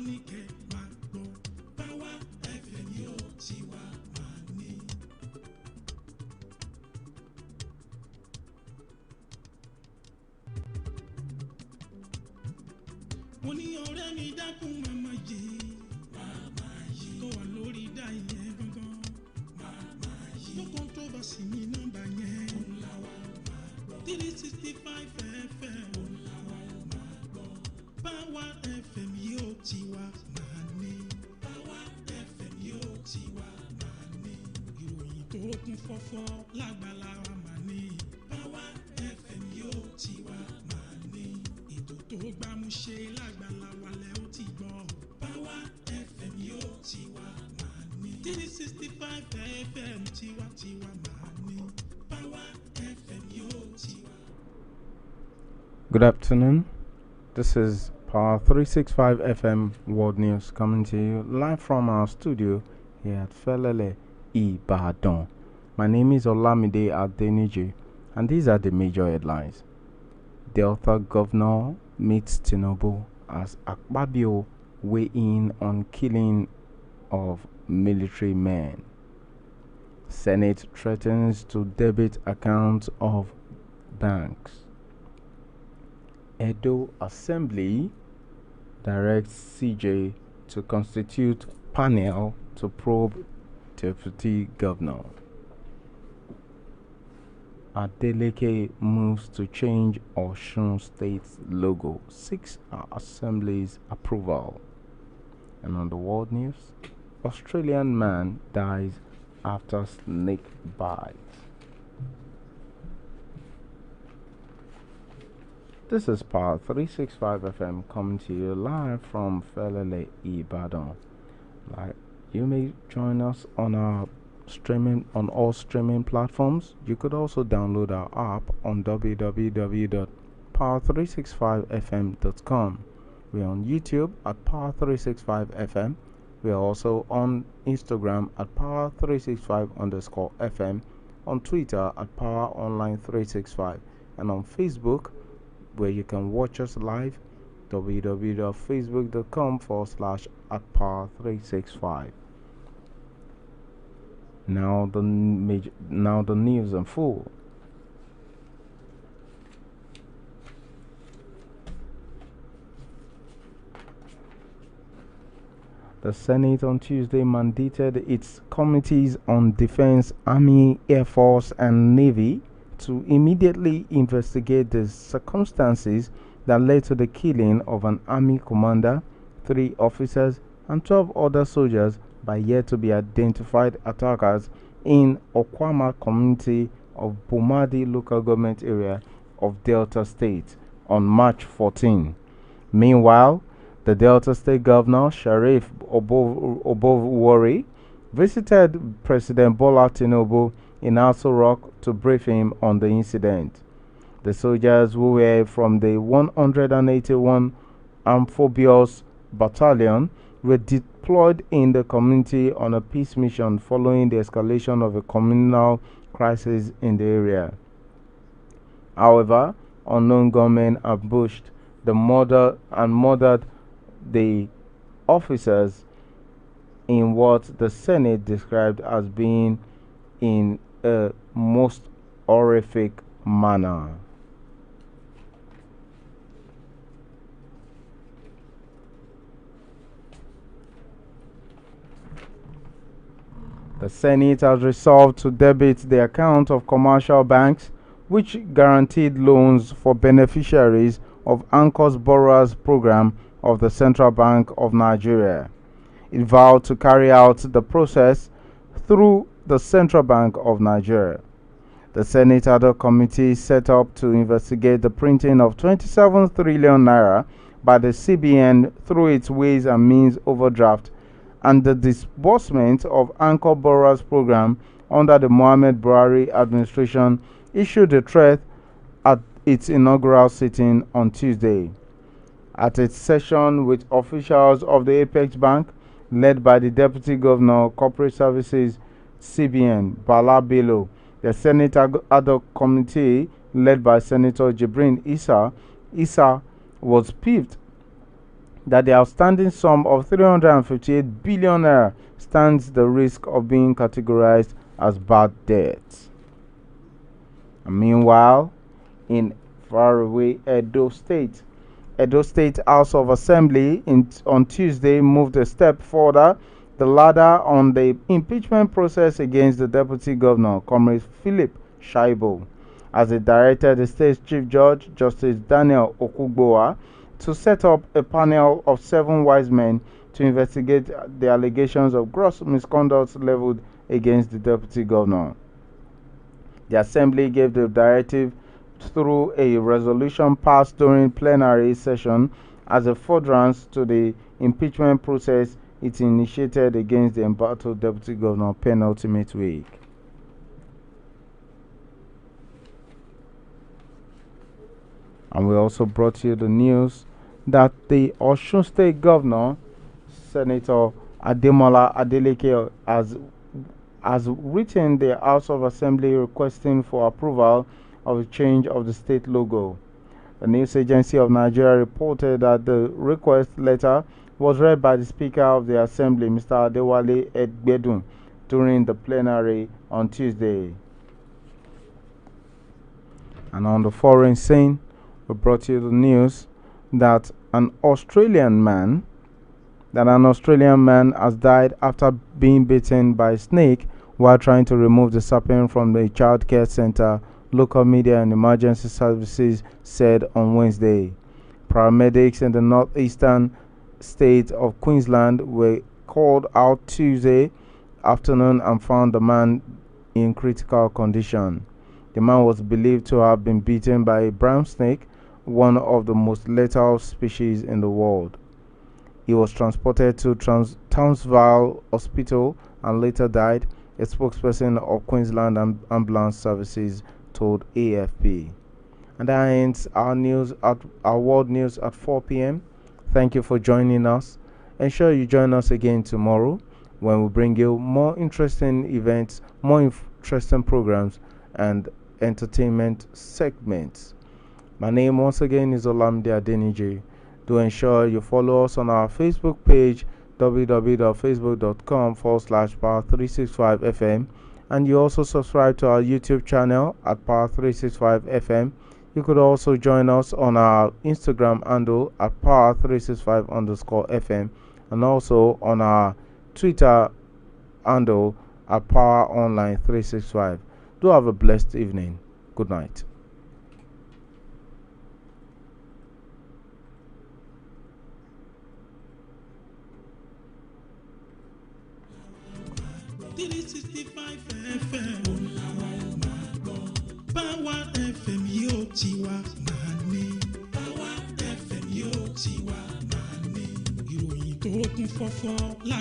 ní kẹ́ máa gbọ́ Power FM yóò ti wá máa ní. Mo ní ọ̀rẹ́ mi dákun màmá yìí tó wà lórí dá ìyẹn gangan no controversy ní nọ́mbà yẹn 365 FM Power FM yóò ti wá máa ní. Power FM yóò ti wá máa ní. Ìròyìn tó kún fọ́fọ́ lágbàlá wa máa ní. Power FM yóò ti wá máa ní. Ètò tó gbámúṣé lágbàlá wa lẹ ó ti gbọ́. Power FM yóò ti wá máa ní. 365 FM tiwa máa ní. Power FM yóò ti wá. Good afternoon. This is Power356 FM World News coming to you live from our studio here at Felele, Ibadan. My name is Olamide Adeniji, and these are the major headlines. Delta Governor meets Tinubu as Akpabio weigh in on killing of military men. Senate threatens to debit accounts of banks. Edo Assembly directs CJ to constitute panel to probe deputy governor. Adeleke moves to change Osun State's logo. 6 assemblies approval. And on the world news, Australian man dies after snake bite. This is Power 365 FM coming to you live from Felele, Ibadan. You may join us on our on all streaming platforms. You could also download our app on www.power365fm.com. We're on YouTube at Power365FM. We are also on Instagram at Power365_FM, on Twitter at PowerOnline365, and on Facebook, where you can watch us live, www.facebook.com/@Power365. Now the news in full. The Senate on Tuesday mandated its committees on Defense, Army, Air Force, and Navy to immediately investigate the circumstances that led to the killing of an Army commander, 3 officers, and 12 other soldiers by yet-to-be-identified attackers in Okwama community of Bomadi local government area of Delta State on March 14. Meanwhile, the Delta State Governor, Sharif Obowori, visited President Bola Tinubu in Aso Rock to brief him on the incident. The soldiers who were from the 181 Amphibious Battalion were deployed in the community on a peace mission following the escalation of a communal crisis in the area. However, unknown gunmen ambushed murdered the officers in what the Senate described as being in a most horrific manner. The Senate has resolved to debit the account of commercial banks which guaranteed loans for beneficiaries of Anchor's Borrowers Program of the Central Bank of Nigeria. It vowed to carry out the process through the Central Bank of Nigeria. The Senate ad hoc committee set up to investigate the printing of 27 trillion naira by the CBN through its Ways and Means overdraft and the disbursement of Anchor Borrowers Program under the Mohammed Buhari administration issued a threat at its inaugural sitting on Tuesday. At its session with officials of the Apex Bank, led by the Deputy Governor, Corporate Services, CBN, Bala Bello, the Senate ad hoc committee, led by Senator Jibrin Issa was peeved that the outstanding sum of 358 billion naira stands the risk of being categorized as bad debts. And meanwhile, in faraway Edo State House of Assembly on Tuesday moved a step further the ladder on the impeachment process against the Deputy Governor, Comrade Philip Shaibo, as it directed the state's Chief Judge, Justice Daniel Okugboa, to set up a panel of 7 wise men to investigate the allegations of gross misconduct leveled against the Deputy Governor. The Assembly gave the directive through a resolution passed during plenary session as a furtherance to the impeachment process it initiated against the embattled Deputy Governor penultimate week. And we also brought you the news that the Osun State Governor, Senator Ademola Adeleke, has written the House of Assembly requesting for approval of the change of the state logo. The news agency of Nigeria reported that the request letter was read by the Speaker of the Assembly, Mr. Adewale Egbedun, during the plenary on Tuesday. And on the foreign scene, we brought you the news that an Australian man has died after being bitten by a snake while trying to remove the serpent from the child care center, local media and emergency services said on Wednesday. Paramedics in the northeastern state of Queensland were called out Tuesday afternoon and found the man in critical condition. The man was believed to have been bitten by a brown snake, one of the most lethal species in the world. He was transported to Townsville Hospital and later died, a spokesperson of Queensland Ambulance Services told AFP. And that ends our world news at 4 p.m. Thank you for joining us. Ensure you join us again tomorrow when we bring you more interesting events, more interesting programs, and entertainment segments. My name once again is Olamide Adeniji. Do ensure you follow us on our Facebook page www.facebook.com/Power365FM, and you also subscribe to our YouTube channel at Power365FM. You could also join us on our Instagram handle at Power365_FM and also on our Twitter handle at PowerOnline365. Do have a blessed evening. Good night. Power FM yóò tiwa máa ní. Power FM yóò tiwa máa ní. Ìròyìn tó kún fọ́fọ́ lágbàá.